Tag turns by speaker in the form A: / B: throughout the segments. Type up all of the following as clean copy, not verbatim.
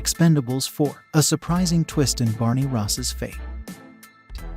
A: Expendables 4, a surprising twist in Barney Ross's fate.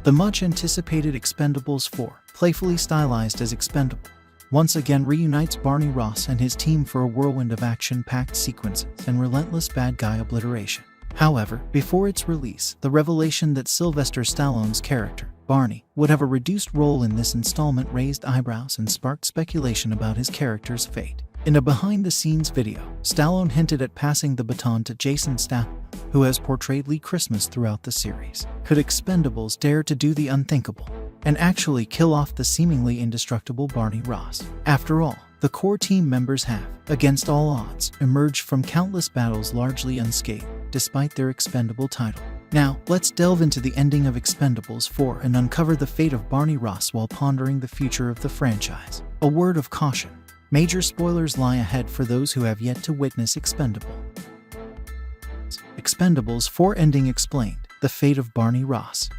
A: The much-anticipated Expendables 4, playfully stylized as Expendable, once again reunites Barney Ross and his team for a whirlwind of action-packed sequences and relentless bad guy obliteration. However, before its release, the revelation that Sylvester Stallone's character, Barney, would have a reduced role in this installment raised eyebrows and sparked speculation about his character's fate. In a behind-the-scenes video, Stallone hinted at passing the baton to Jason Statham, who has portrayed Lee Christmas throughout the series. Could Expendables dare to do the unthinkable and actually kill off the seemingly indestructible Barney Ross? After all, the core team members have, against all odds, emerged from countless battles largely unscathed, despite their expendable title. Now, let's delve into the ending of Expendables 4 and uncover the fate of Barney Ross while pondering the future of the franchise. A word of caution. Major spoilers lie ahead for those who have yet to witness Expendables. Expendables 4 ending explained, the fate of Barney Ross.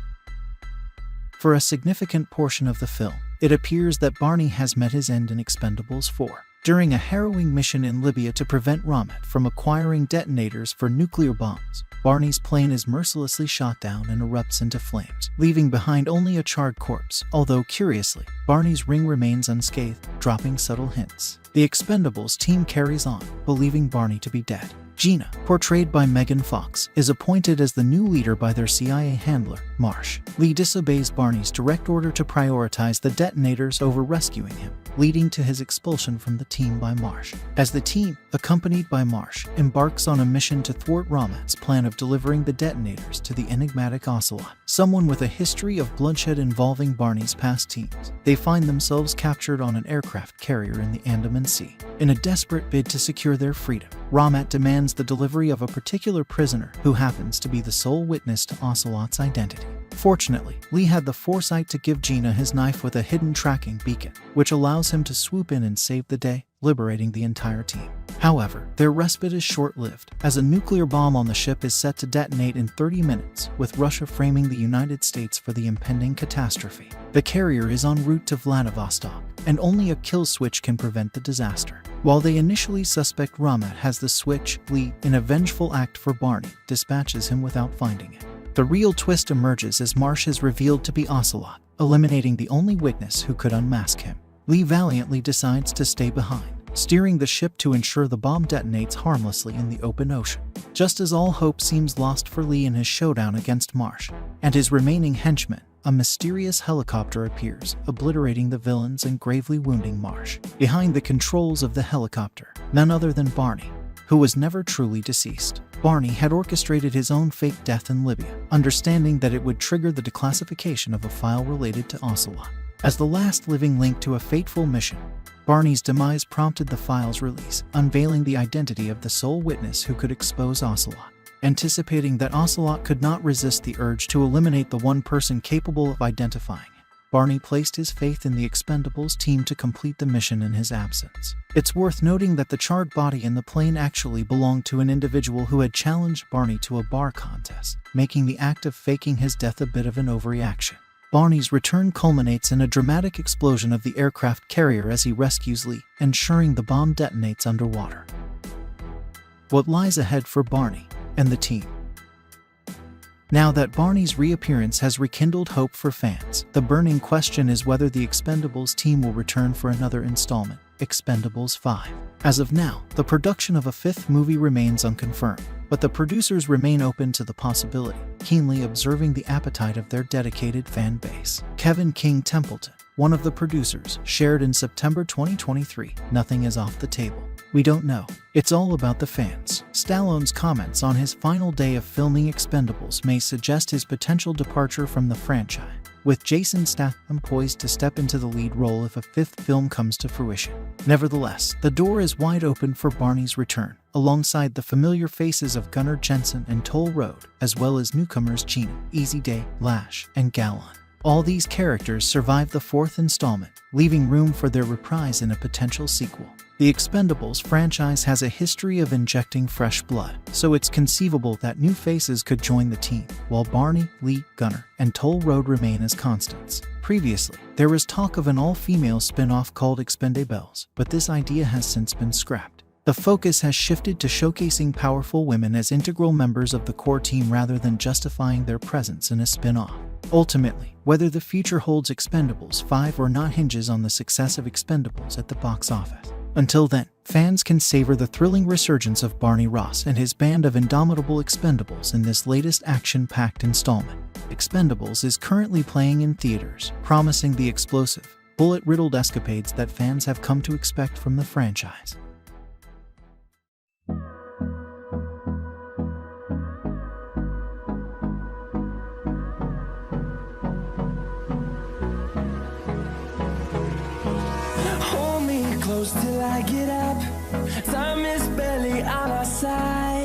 A: For a significant portion of the film, it appears that Barney has met his end in Expendables 4. During a harrowing mission in Libya to prevent Romet from acquiring detonators for nuclear bombs, Barney's plane is mercilessly shot down and erupts into flames, leaving behind only a charred corpse, although curiously, Barney's ring remains unscathed, dropping subtle hints. The Expendables team carries on, believing Barney to be dead. Gina, portrayed by Megan Fox, is appointed as the new leader by their CIA handler, Marsh. Lee disobeys Barney's direct order to prioritize the detonators over rescuing him, leading to his expulsion from the team by Marsh. As the team, accompanied by Marsh, embarks on a mission to thwart Romet's plan of delivering the detonators to the enigmatic Ocelot, someone with a history of bloodshed involving Barney's past teams, they find themselves captured on an aircraft carrier in the Andaman Sea. In a desperate bid to secure their freedom, Romet demands the delivery of a particular prisoner who happens to be the sole witness to Ocelot's identity. Fortunately, Lee had the foresight to give Gina his knife with a hidden tracking beacon, which allows him to swoop in and save the day, liberating the entire team. However, their respite is short-lived, as a nuclear bomb on the ship is set to detonate in 30 minutes, with Russia framing the United States for the impending catastrophe. The carrier is en route to Vladivostok, and only a kill switch can prevent the disaster. While they initially suspect Romet has the switch, Lee, in a vengeful act for Barney, dispatches him without finding it. The real twist emerges as Marsh is revealed to be Ocelot, eliminating the only witness who could unmask him. Lee valiantly decides to stay behind, steering the ship to ensure the bomb detonates harmlessly in the open ocean. Just as all hope seems lost for Lee in his showdown against Marsh and his remaining henchmen, a mysterious helicopter appears, obliterating the villains and gravely wounding Marsh. Behind the controls of the helicopter, none other than Barney, who was never truly deceased. Barney had orchestrated his own fake death in Libya, understanding that it would trigger the declassification of a file related to Ocelot. As the last living link to a fateful mission, Barney's demise prompted the file's release, unveiling the identity of the sole witness who could expose Ocelot. Anticipating that Ocelot could not resist the urge to eliminate the one person capable of identifying him, Barney placed his faith in the Expendables team to complete the mission in his absence. It's worth noting that the charred body in the plane actually belonged to an individual who had challenged Barney to a bar contest, making the act of faking his death a bit of an overreaction. Barney's return culminates in a dramatic explosion of the aircraft carrier as he rescues Lee, ensuring the bomb detonates underwater. What lies ahead for Barney and the team? Now that Barney's reappearance has rekindled hope for fans, the burning question is whether the Expendables team will return for another installment, Expendables 5. As of now, the production of a fifth movie remains unconfirmed, but the producers remain open to the possibility, keenly observing the appetite of their dedicated fan base. Kevin King Templeton, one of the producers, shared in September 2023, "Nothing is off the table. We don't know. It's all about the fans." Stallone's comments on his final day of filming Expendables may suggest his potential departure from the franchise, with Jason Statham poised to step into the lead role if a fifth film comes to fruition. Nevertheless, the door is wide open for Barney's return, alongside the familiar faces of Gunnar Jensen and Toll Road, as well as newcomers Gina, Easy Day, Lash, and Gallon. All these characters survive the fourth installment, leaving room for their reprise in a potential sequel. The Expendables franchise has a history of injecting fresh blood, so it's conceivable that new faces could join the team, while Barney, Lee, Gunnar, and Toll Road remain as constants. Previously, there was talk of an all-female spin-off called Expendables, but this idea has since been scrapped. The focus has shifted to showcasing powerful women as integral members of the core team rather than justifying their presence in a spin-off. Ultimately, whether the future holds Expendables 5 or not hinges on the success of Expendables at the box office. Until then, fans can savor the thrilling resurgence of Barney Ross and his band of indomitable Expendables in this latest action-packed installment. Expendables is currently playing in theaters, promising the explosive, bullet-riddled escapades that fans have come to expect from the franchise.
B: Hold me close till I get up. Time is barely on our side.